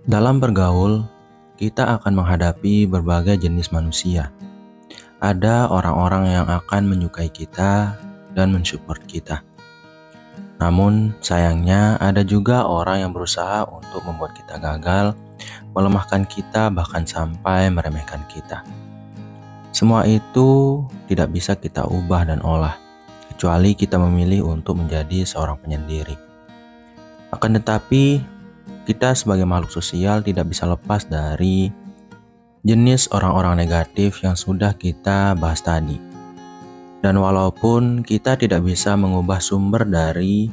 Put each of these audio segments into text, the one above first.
Dalam bergaul, kita akan menghadapi berbagai jenis manusia. Ada orang-orang yang akan menyukai kita dan mensupport kita. Namun, sayangnya ada juga orang yang berusaha untuk membuat kita gagal, melemahkan kita, bahkan sampai meremehkan kita. Semua itu tidak bisa kita ubah dan olah, kecuali kita memilih untuk menjadi seorang penyendiri. Akan tetapi, kita sebagai makhluk sosial tidak bisa lepas dari jenis orang-orang negatif yang sudah kita bahas tadi. Dan walaupun kita tidak bisa mengubah sumber dari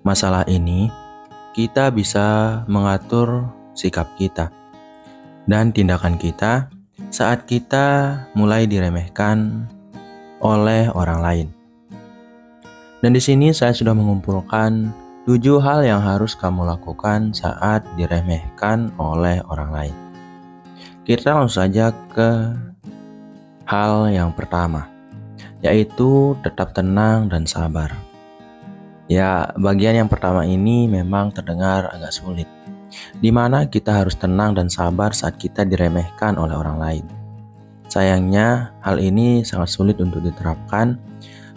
masalah ini, kita bisa mengatur sikap kita dan tindakan kita saat kita mulai diremehkan oleh orang lain. Dan di sini saya sudah mengumpulkan 7 hal yang harus kamu lakukan saat diremehkan oleh orang lain. Kita langsung saja ke hal yang pertama, yaitu tetap tenang dan sabar. Ya, bagian yang pertama ini memang terdengar agak sulit, di mana kita harus tenang dan sabar saat kita diremehkan oleh orang lain. Sayangnya, hal ini sangat sulit untuk diterapkan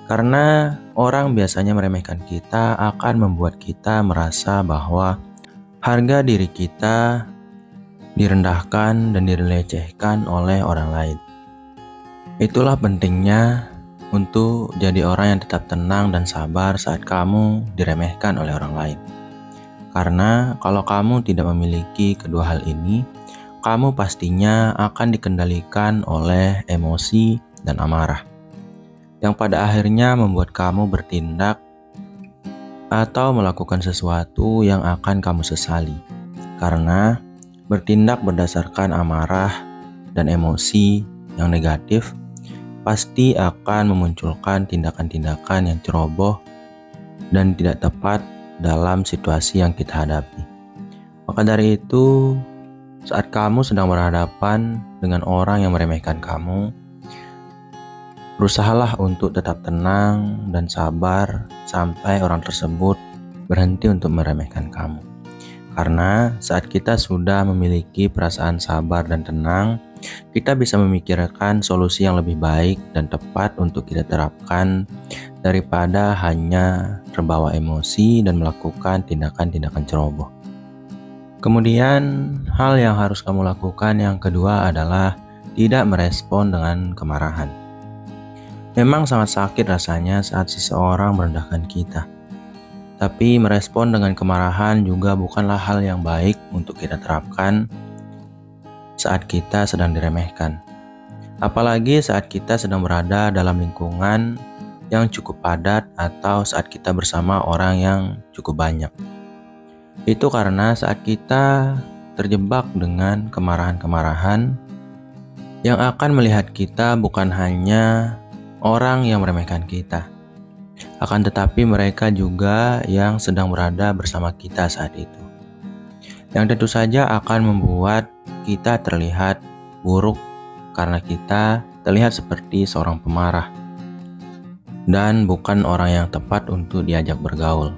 karena orang biasanya meremehkan kita akan membuat kita merasa bahwa harga diri kita direndahkan dan dilecehkan oleh orang lain. Itulah pentingnya untuk jadi orang yang tetap tenang dan sabar saat kamu diremehkan oleh orang lain. Karena kalau kamu tidak memiliki kedua hal ini, kamu pastinya akan dikendalikan oleh emosi dan amarah, yang pada akhirnya membuat kamu bertindak atau melakukan sesuatu yang akan kamu sesali. Karena bertindak berdasarkan amarah dan emosi yang negatif pasti akan memunculkan tindakan-tindakan yang ceroboh dan tidak tepat dalam situasi yang kita hadapi. Maka dari itu, saat kamu sedang berhadapan dengan orang yang meremehkan kamu, berusahalah untuk tetap tenang dan sabar sampai orang tersebut berhenti untuk meremehkan kamu. Karena saat kita sudah memiliki perasaan sabar dan tenang, kita bisa memikirkan solusi yang lebih baik dan tepat untuk kita terapkan daripada hanya terbawa emosi dan melakukan tindakan-tindakan ceroboh. Kemudian, hal yang harus kamu lakukan yang kedua adalah tidak merespon dengan kemarahan. Memang sangat sakit rasanya saat seseorang merendahkan kita. Tapi merespon dengan kemarahan juga bukanlah hal yang baik untuk kita terapkan saat kita sedang diremehkan. Apalagi saat kita sedang berada dalam lingkungan yang cukup padat atau saat kita bersama orang yang cukup banyak. Itu karena saat kita terjebak dengan kemarahan-kemarahan yang akan melihat kita bukan hanya orang yang meremehkan kita, akan tetapi mereka juga yang sedang berada bersama kita saat itu. Yang tentu saja akan membuat kita terlihat buruk karena kita terlihat seperti seorang pemarah dan bukan orang yang tepat untuk diajak bergaul.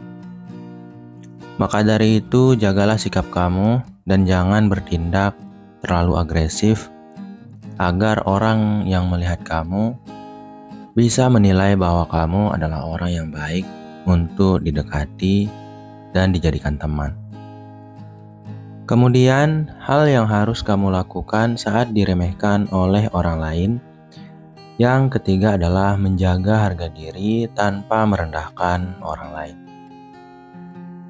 Maka dari itu, jagalah sikap kamu dan jangan bertindak terlalu agresif agar orang yang melihat kamu bisa menilai bahwa kamu adalah orang yang baik untuk didekati dan dijadikan teman. Kemudian, hal yang harus kamu lakukan saat diremehkan oleh orang lain yang ketiga adalah menjaga harga diri tanpa merendahkan orang lain.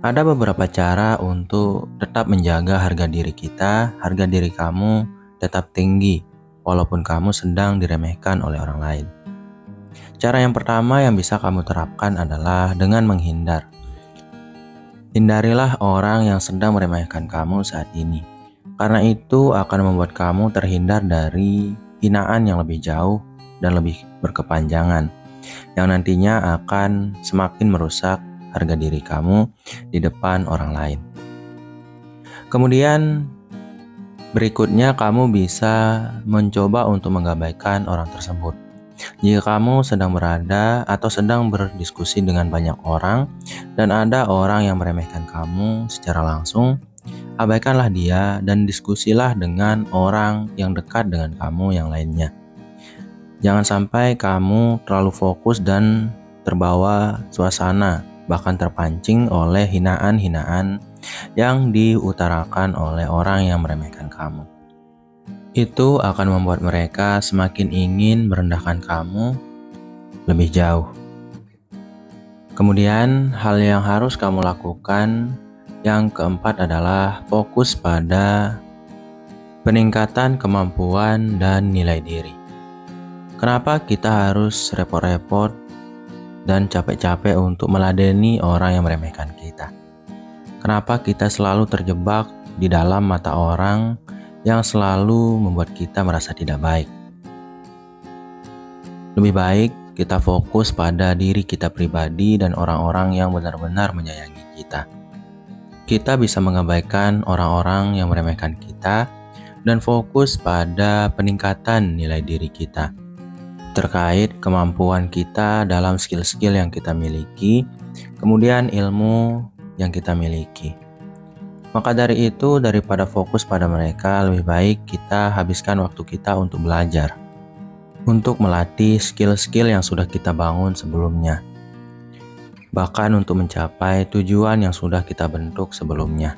Ada beberapa cara untuk tetap menjaga harga diri kita, harga diri kamu tetap tinggi walaupun kamu sedang diremehkan oleh orang lain. Cara yang pertama yang bisa kamu terapkan adalah dengan menghindar. Hindarilah orang yang sedang meremehkan kamu saat ini, karena itu akan membuat kamu terhindar dari hinaan yang lebih jauh dan lebih berkepanjangan, yang nantinya akan semakin merusak harga diri kamu di depan orang lain. Kemudian berikutnya kamu bisa mencoba untuk mengabaikan orang tersebut. Jika kamu sedang berada atau sedang berdiskusi dengan banyak orang dan ada orang yang meremehkan kamu secara langsung, abaikanlah dia dan diskusilah dengan orang yang dekat dengan kamu yang lainnya. Jangan sampai kamu terlalu fokus dan terbawa suasana, bahkan terpancing oleh hinaan-hinaan yang diutarakan oleh orang yang meremehkan kamu. Itu akan membuat mereka semakin ingin merendahkan kamu lebih jauh. Kemudian, hal yang harus kamu lakukan yang keempat adalah fokus pada peningkatan kemampuan dan nilai diri. Kenapa kita harus repot-repot dan capek-capek untuk meladeni orang yang meremehkan kita? Kenapa kita selalu terjebak di dalam mata orang yang selalu membuat kita merasa tidak baik? Lebih baik kita fokus pada diri kita pribadi dan orang-orang yang benar-benar menyayangi kita. Kita bisa mengabaikan orang-orang yang meremehkan kita dan fokus pada peningkatan nilai diri kita. Terkait kemampuan kita dalam skill-skill yang kita miliki, kemudian ilmu yang kita miliki. Maka dari itu, daripada fokus pada mereka, lebih baik kita habiskan waktu kita untuk belajar, untuk melatih skill-skill yang sudah kita bangun sebelumnya, bahkan untuk mencapai tujuan yang sudah kita bentuk sebelumnya.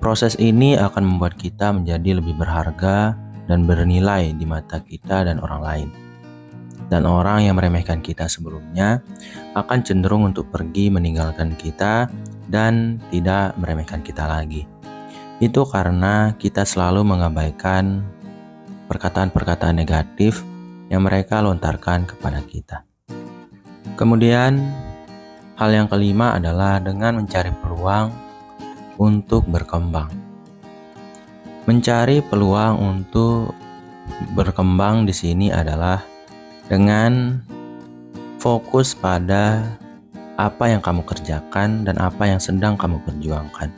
Proses ini akan membuat kita menjadi lebih berharga dan bernilai di mata kita dan orang lain. Dan orang yang meremehkan kita sebelumnya akan cenderung untuk pergi meninggalkan kita dan tidak meremehkan kita lagi. Itu karena kita selalu mengabaikan perkataan-perkataan negatif yang mereka lontarkan kepada kita. Kemudian, hal yang kelima adalah dengan mencari peluang untuk berkembang. Mencari peluang untuk berkembang di sini adalah dengan fokus pada apa yang kamu kerjakan dan apa yang sedang kamu perjuangkan.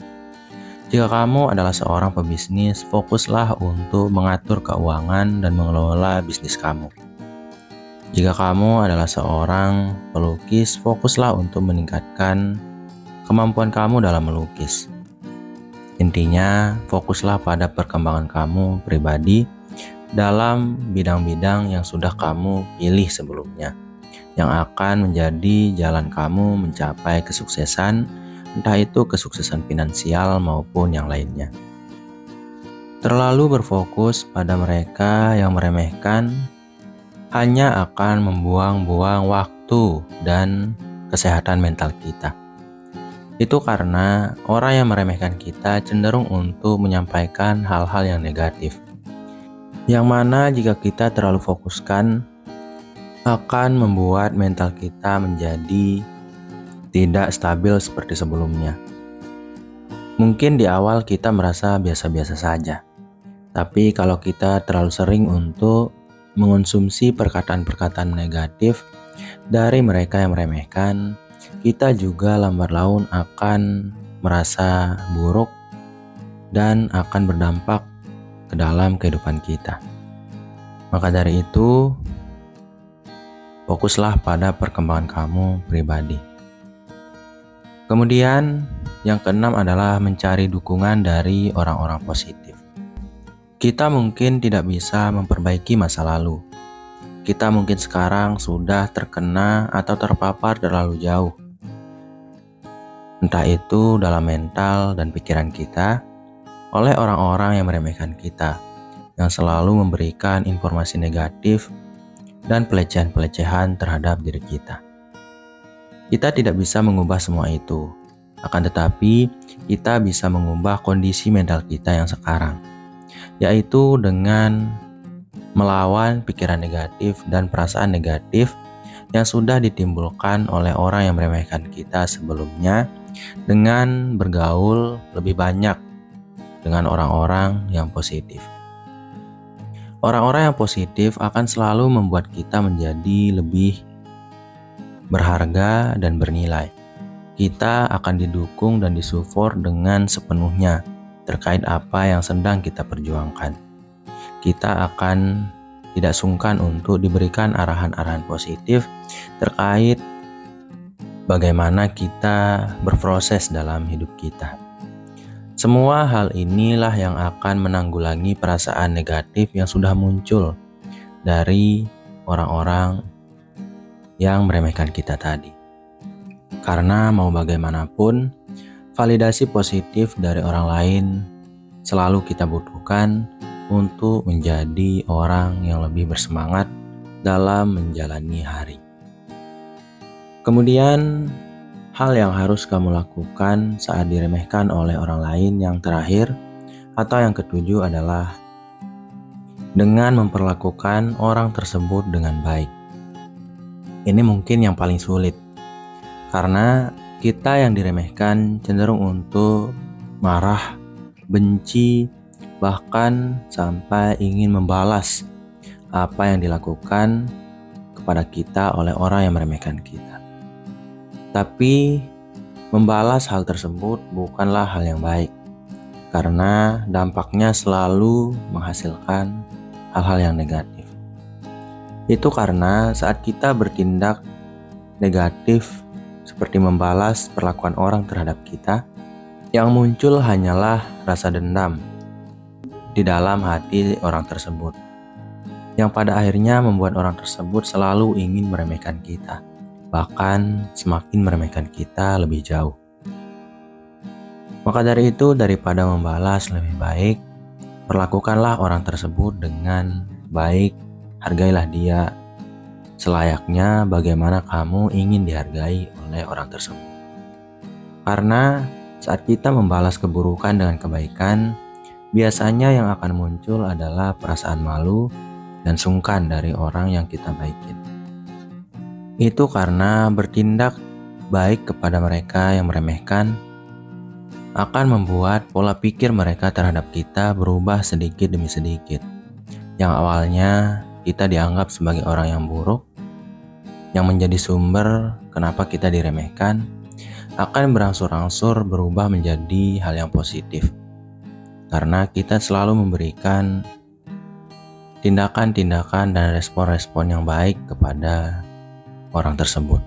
Jika kamu adalah seorang pebisnis, fokuslah untuk mengatur keuangan dan mengelola bisnis kamu. Jika kamu adalah seorang pelukis, fokuslah untuk meningkatkan kemampuan kamu dalam melukis. Intinya, fokuslah pada perkembangan kamu pribadi dalam bidang-bidang yang sudah kamu pilih sebelumnya, yang akan menjadi jalan kamu mencapai kesuksesan, entah itu kesuksesan finansial maupun yang lainnya. Terlalu berfokus pada mereka yang meremehkan hanya akan membuang-buang waktu dan kesehatan mental kita. Itu karena orang yang meremehkan kita cenderung untuk menyampaikan hal-hal yang negatif, yang mana jika kita terlalu fokuskan akan membuat mental kita menjadi tidak stabil seperti sebelumnya. Mungkin di awal kita merasa biasa-biasa saja, tapi kalau kita terlalu sering untuk mengonsumsi perkataan-perkataan negatif dari mereka yang meremehkan, kita juga lambat laun akan merasa buruk dan akan berdampak ke dalam kehidupan kita. Maka dari itu, fokuslah pada perkembangan kamu pribadi. Kemudian, yang keenam adalah mencari dukungan dari orang-orang positif. Kita mungkin tidak bisa memperbaiki masa lalu. Kita mungkin sekarang sudah terkena atau terpapar terlalu jauh. Entah itu dalam mental dan pikiran kita, oleh orang-orang yang meremehkan kita, yang selalu memberikan informasi negatif dan pelecehan-pelecehan terhadap diri kita. Kita tidak bisa mengubah semua itu, akan tetapi kita bisa mengubah kondisi mental kita yang sekarang, yaitu dengan melawan pikiran negatif dan perasaan negatif yang sudah ditimbulkan oleh orang yang meremehkan kita sebelumnya, dengan bergaul lebih banyak dengan orang-orang yang positif. Orang-orang yang positif akan selalu membuat kita menjadi lebih berharga dan bernilai. Kita akan didukung dan disupport dengan sepenuhnya terkait apa yang sedang kita perjuangkan. Kita akan tidak sungkan untuk diberikan arahan-arahan positif terkait bagaimana kita berproses dalam hidup kita. Semua hal inilah yang akan menanggulangi perasaan negatif yang sudah muncul dari orang-orang yang meremehkan kita tadi. Karena mau bagaimanapun, validasi positif dari orang lain selalu kita butuhkan untuk menjadi orang yang lebih bersemangat dalam menjalani hari. Kemudian, hal yang harus kamu lakukan saat diremehkan oleh orang lain yang terakhir atau yang ketujuh adalah dengan memperlakukan orang tersebut dengan baik. Ini mungkin yang paling sulit, karena kita yang diremehkan cenderung untuk marah, benci, bahkan sampai ingin membalas apa yang dilakukan kepada kita oleh orang yang meremehkan kita. Tapi membalas hal tersebut bukanlah hal yang baik, karena dampaknya selalu menghasilkan hal-hal yang negatif. Itu karena saat kita bertindak negatif seperti membalas perlakuan orang terhadap kita, yang muncul hanyalah rasa dendam di dalam hati orang tersebut, yang pada akhirnya membuat orang tersebut selalu ingin meremehkan kita, bahkan semakin meremehkan kita lebih jauh. Maka dari itu, daripada membalas, lebih baik perlakukanlah orang tersebut dengan baik, hargailah dia selayaknya bagaimana kamu ingin dihargai oleh orang tersebut. Karena saat kita membalas keburukan dengan kebaikan, biasanya yang akan muncul adalah perasaan malu dan sungkan dari orang yang kita baikin. Itu karena bertindak baik kepada mereka yang meremehkan akan membuat pola pikir mereka terhadap kita berubah sedikit demi sedikit. Yang awalnya kita dianggap sebagai orang yang buruk, yang menjadi sumber kenapa kita diremehkan, akan berangsur-angsur berubah menjadi hal yang positif. Karena kita selalu memberikan tindakan-tindakan dan respon-respon yang baik kepada orang tersebut.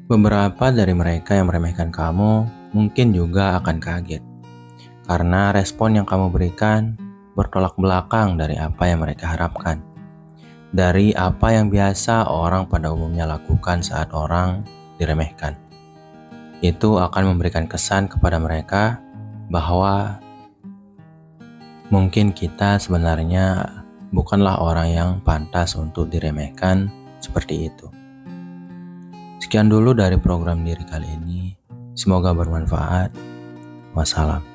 Beberapa dari mereka yang meremehkan kamu mungkin juga akan kaget, karena respon yang kamu berikan bertolak belakang dari apa yang mereka harapkan, dari apa yang biasa orang pada umumnya lakukan saat orang diremehkan. Itu akan memberikan kesan kepada mereka bahwa mungkin kita sebenarnya bukanlah orang yang pantas untuk diremehkan seperti itu. Sekian dulu dari program diri kali ini. Semoga bermanfaat. Wassalam.